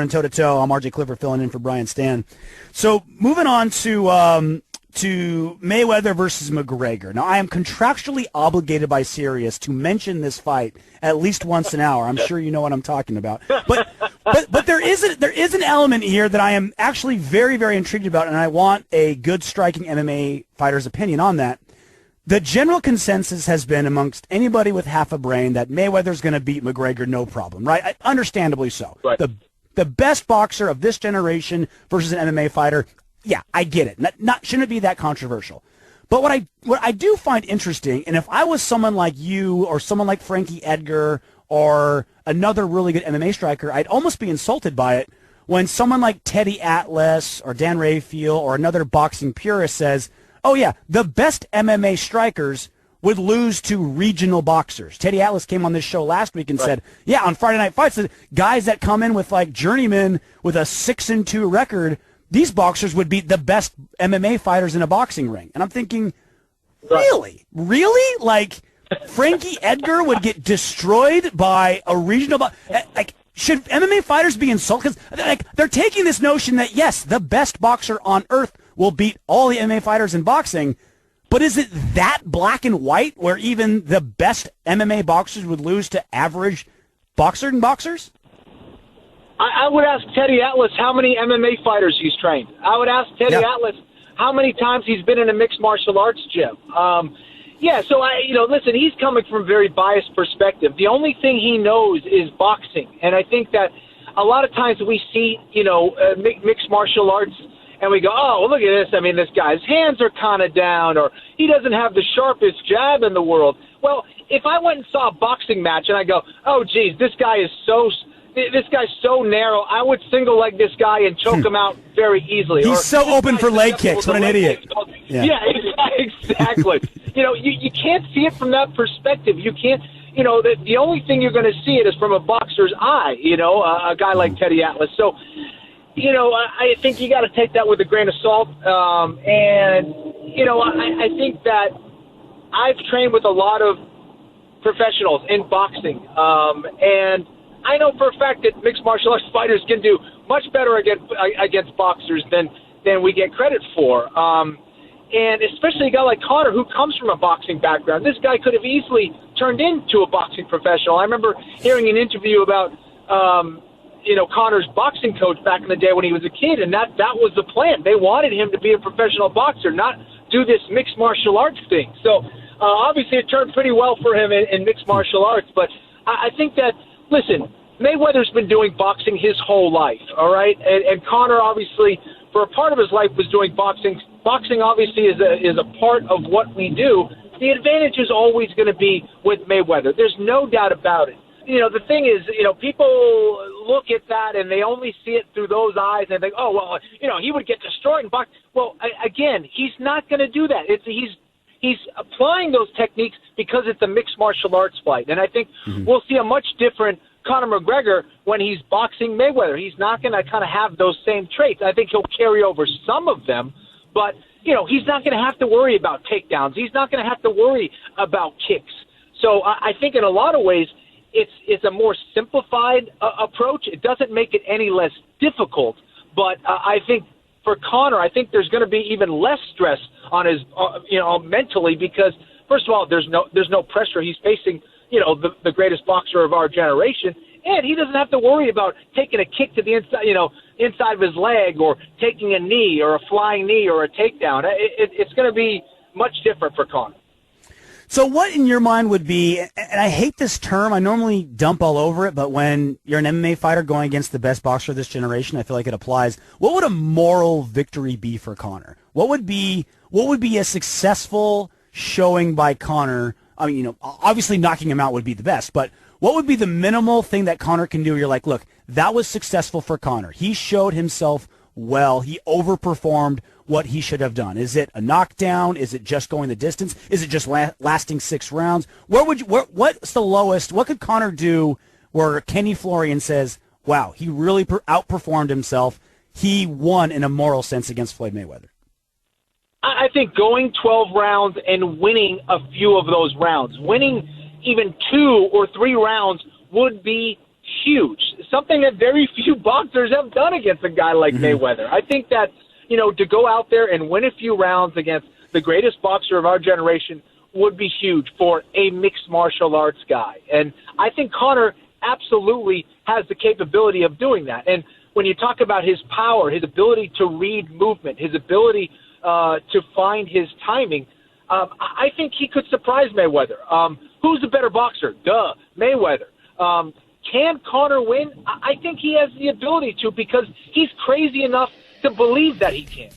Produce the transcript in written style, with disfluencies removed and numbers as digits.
toe-to-toe. I'm RJ Clifford filling in for Brian Stan. So moving on to Mayweather versus McGregor. Now, I am contractually obligated by Sirius to mention this fight at least once an hour. I'm sure you know what I'm talking about. But there is an element here that I am actually very, very intrigued about, and I want a good striking MMA fighter's opinion on that. The general consensus has been amongst anybody with half a brain that Mayweather's going to beat McGregor no problem, right? Understandably so. Right. The best boxer of this generation versus an MMA fighter, yeah, I get it. Shouldn't be that controversial. But what I do find interesting, and if I was someone like you or someone like Frankie Edgar or another really good MMA striker, I'd almost be insulted by it when someone like Teddy Atlas or Dan Rayfield or another boxing purist says, oh yeah, the best MMA strikers would lose to regional boxers. Teddy Atlas came on this show last week and said, yeah, on Friday Night Fights, the guys that come in with like journeymen with a 6-2 record, these boxers would beat the best MMA fighters in a boxing ring. And I'm thinking, really? Really? Like, Frankie Edgar would get destroyed by a regional like, should MMA fighters be insulted? Because like, they're taking this notion that, yes, the best boxer on earth will beat all the MMA fighters in boxing, but is it that black and white where even the best MMA boxers would lose to average boxers? I would ask Teddy Atlas how many MMA fighters he's trained. I would ask Teddy Atlas how many times he's been in a mixed martial arts gym. So listen, he's coming from a very biased perspective. The only thing he knows is boxing, and I think that a lot of times we see, mixed martial arts, and we go, oh, well, look at this. I mean, this guy's hands are kind of down, or he doesn't have the sharpest jab in the world. Well, if I went and saw a boxing match and I go, oh, geez, this guy's so narrow, I would single leg this guy and choke him out very easily. He's so open for leg kicks. What an idiot. Yeah, exactly. You can't see it from that perspective. You can't, the only thing you're going to see it is from a boxer's eye, a guy like Teddy Atlas. So, I think you got to take that with a grain of salt. I think that I've trained with a lot of professionals in boxing, and I know for a fact that mixed martial arts fighters can do much better against boxers than we get credit for. And especially a guy like Conor, who comes from a boxing background. This guy could have easily turned into a boxing professional. I remember hearing an interview about Conor's boxing coach back in the day when he was a kid, and that was the plan. They wanted him to be a professional boxer, not do this mixed martial arts thing. So obviously it turned pretty well for him in mixed martial arts. But I think that, listen, Mayweather's been doing boxing his whole life, all right? And Conor, obviously, for a part of his life was doing boxing. Boxing, obviously, is a part of what we do. The advantage is always going to be with Mayweather. There's no doubt about it. The thing is, people look at that and they only see it through those eyes and think, oh, well, he would get destroyed in boxing. Well, again, he's not going to do that. He's applying those techniques because it's a mixed martial arts fight. And I think we'll see a much different Conor McGregor when he's boxing Mayweather. He's not going to kind of have those same traits. I think he'll carry over some of them, but, he's not going to have to worry about takedowns. He's not going to have to worry about kicks. So I think in a lot of ways, it's a more simplified approach. It doesn't make it any less difficult, but I think for Conor, I think there's going to be even less stress on his, mentally because, first of all, there's no pressure. He's facing, the greatest boxer of our generation, and he doesn't have to worry about taking a kick to the inside, inside of his leg or taking a knee or a flying knee or a takedown. It's going to be much different for Conor. So what in your mind would be, and I hate this term, I normally dump all over it, but when you're an MMA fighter going against the best boxer of this generation, I feel like it applies. What would a moral victory be for Conor? What would be a successful showing by Conor? I mean, obviously knocking him out would be the best, but what would be the minimal thing that Conor can do? You're like, look, that was successful for Conor. He showed himself well. He overperformed what he should have done. Is it a knockdown? Is it just going the distance? Is it just lasting 6 rounds? What's the lowest? What could Conor do where Kenny Florian says, wow, he really outperformed himself. He won in a moral sense against Floyd Mayweather? I think going 12 rounds and winning a few of those rounds, winning even 2 or 3 rounds would be huge, something that very few boxers have done against a guy like Mayweather. I think that, to go out there and win a few rounds against the greatest boxer of our generation would be huge for a mixed martial arts guy. And I think Conor absolutely has the capability of doing that. And when you talk about his power, his ability to read movement, his ability to find his timing, I think he could surprise Mayweather. Who's the better boxer? Duh, Mayweather. Can Conor win? I think he has the ability to, because he's crazy enough to believe that he can.